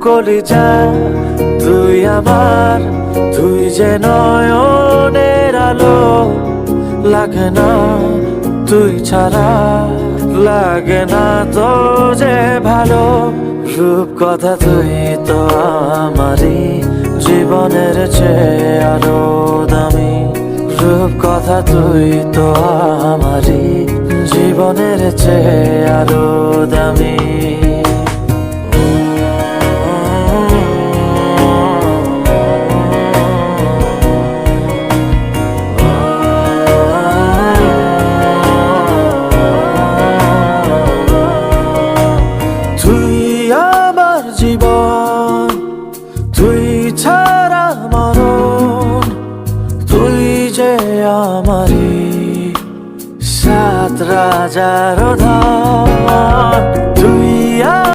কলিজা তুই আমার, তুই যে নয়নের আলো, লাগে না তুই ছাড়া, লাগে না তো যে ভালো। রূপ কথা তুই তো আমারই, জীবনের চেয়ে আরো দামি। রূপ কথা তুই তো আমারই, জীবনের চেয়ে আরো দামি। তুই আমার জীবন, তুই ছাড়া মরণ, তুই যে আমারই সাত রাজার